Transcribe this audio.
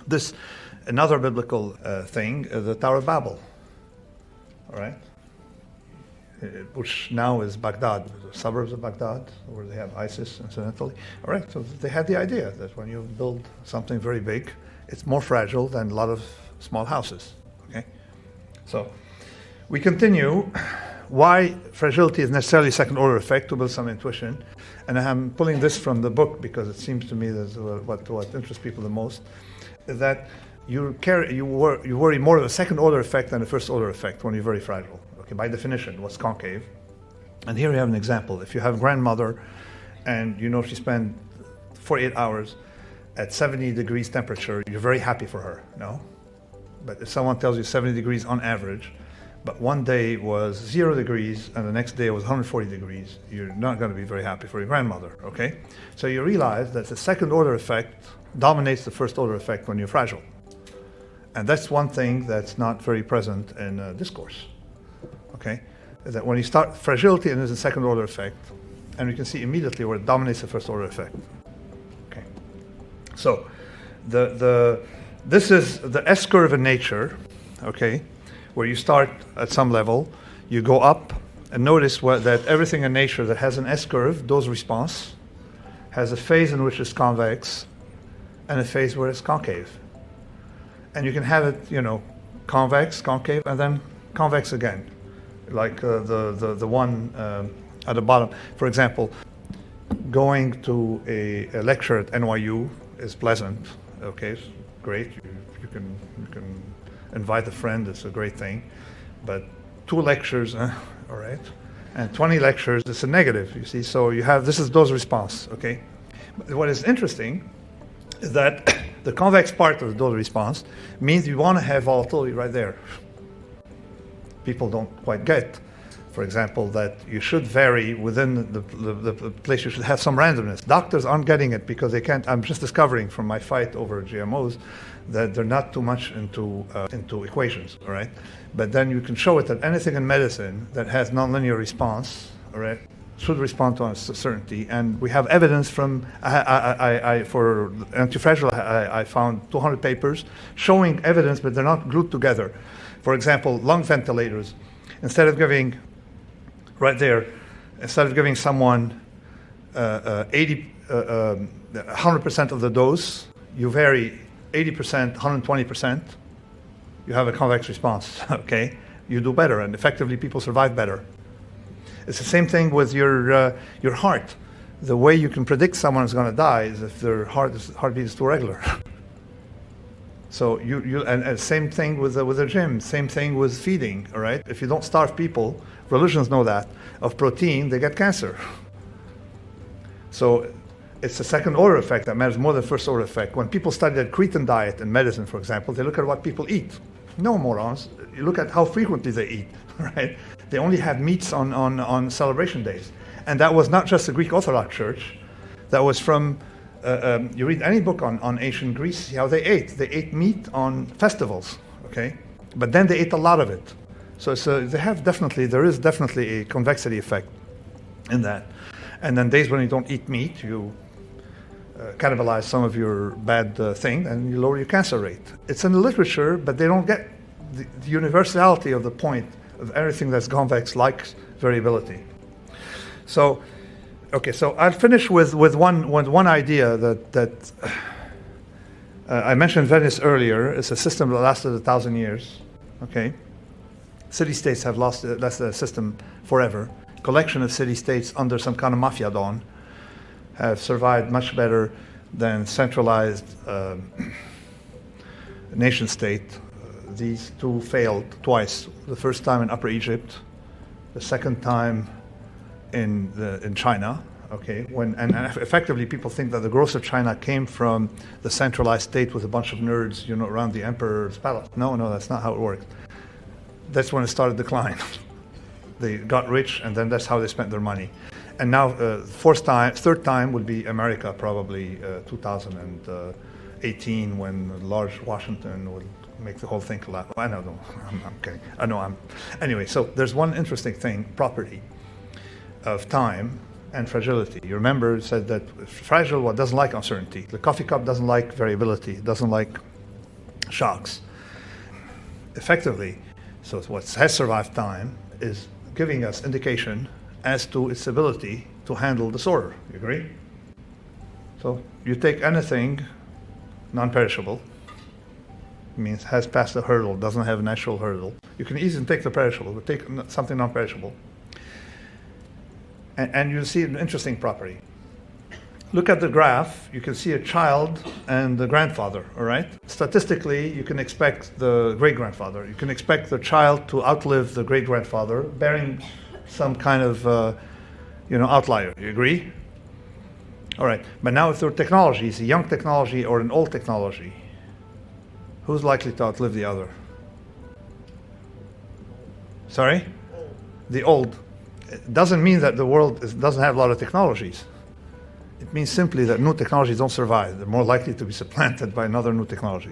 This, another biblical thing, the Tower of Babel, all right? Which now is Baghdad, the suburbs of Baghdad, where they have ISIS, incidentally. All right, so they had the idea that when you build something very big, it's more fragile than a lot of small houses, okay? So we continue. Why fragility is necessarily a second-order effect, to build some intuition. And I'm pulling this from the book because it seems to me that's what interests people the most, is that you worry more of a second-order effect than a first-order effect when you're very fragile. Okay, by definition, what's concave? And here we have an example. If you have a grandmother and you know she spent 48 hours at 70 degrees temperature, you're very happy for her, no? But if someone tells you 70 degrees on average, but one day was 0 degrees and the next day was 140 degrees, you're not going to be very happy for your grandmother, okay? So you realize that the second order effect dominates the first order effect when you're fragile. And that's one thing that's not very present in discourse, okay? Is that when you start fragility, and there's a second order effect, and you can see immediately where it dominates the first order effect, okay? So this is the S curve in nature, okay? Where you start at some level, you go up, and notice that everything in nature that has an S curve, dose response, has a phase in which it's convex and a phase where it's concave. And you can have it, you know, convex, concave, and then convex again, like the one at the bottom. For example, going to a lecture at NYU is pleasant. Okay, it's great. You can invite a friend. It's a great thing. But 2 lectures, all right, and 20 lectures, it's a negative. You see, so you have this is dose response. Okay, but what is interesting is that the convex part of the dose response means you want to have volatility right there. People don't quite get, for example, that you should vary within the place. You should have some randomness. Doctors aren't getting it because they can't. I'm just discovering from my fight over GMOs that they're not too much into equations, all right? But then you can show it that anything in medicine that has nonlinear response, all right, should respond to uncertainty. And we have evidence from, for Antifragile, I found 200 papers showing evidence, but they're not glued together. For example, lung ventilators, instead of giving, right there, instead of giving someone 100% of the dose, you vary 80%, 120%, you have a convex response, okay? You do better, and effectively people survive better. It's the same thing with your heart. The way you can predict someone is going to die is if their heartbeat is too regular. So and same thing with the gym. Same thing with feeding. All right. If you don't starve people, religions know that, of protein, they get cancer. So it's a second order effect that matters more than first order effect. When people study the Cretan diet in medicine, for example, they look at what people eat. No, morons. You look at how frequently they eat. Right. They only have meats on celebration days. And that was not just the Greek Orthodox Church. That was from, you read any book on ancient Greece, see how they ate. They ate meat on festivals, okay? But then they ate a lot of it. So there is definitely a convexity effect in that. And then days when you don't eat meat, you cannibalize some of your bad thing and you lower your cancer rate. It's in the literature, but they don't get the universality of the point of everything that's convex likes variability. So, okay, so I'll finish with one idea that I mentioned Venice earlier. It's a system that lasted 1,000 years, okay? City-states have lasted a system forever. Collection of city-states under some kind of mafia don have survived much better than centralized nation-state. These 2 failed twice. The first time in Upper Egypt, the second time in China. Okay, and effectively people think that the growth of China came from the centralized state with a bunch of nerds, you know, around the emperor's palace. No, that's not how it worked. That's when it started to decline. They got rich, and then that's how they spent their money. And now, third time would be America, probably 2018, when large Washington would make the whole thing collapse. I don't know. I'm kidding. Anyway, so there's one interesting thing: property of time and fragility. You remember it said that fragile doesn't like uncertainty. The coffee cup doesn't like variability. It doesn't like shocks. Effectively, so what has survived time is giving us indication as to its ability to handle disorder. You agree? So you take anything non-perishable, means has passed a hurdle, doesn't have a natural hurdle. You can easily take the perishable, but take something non-perishable. And you see an interesting property. Look at the graph, you can see a child and the grandfather, all right? Statistically, you can expect the great-grandfather. You can expect the child to outlive the great-grandfather, bearing some kind of outlier. You agree? All right, but now if there are technologies, a young technology or an old technology, who's likely to outlive the other? Sorry? The old. It doesn't mean that the world doesn't have a lot of technologies. It means simply that new technologies don't survive. They're more likely to be supplanted by another new technology.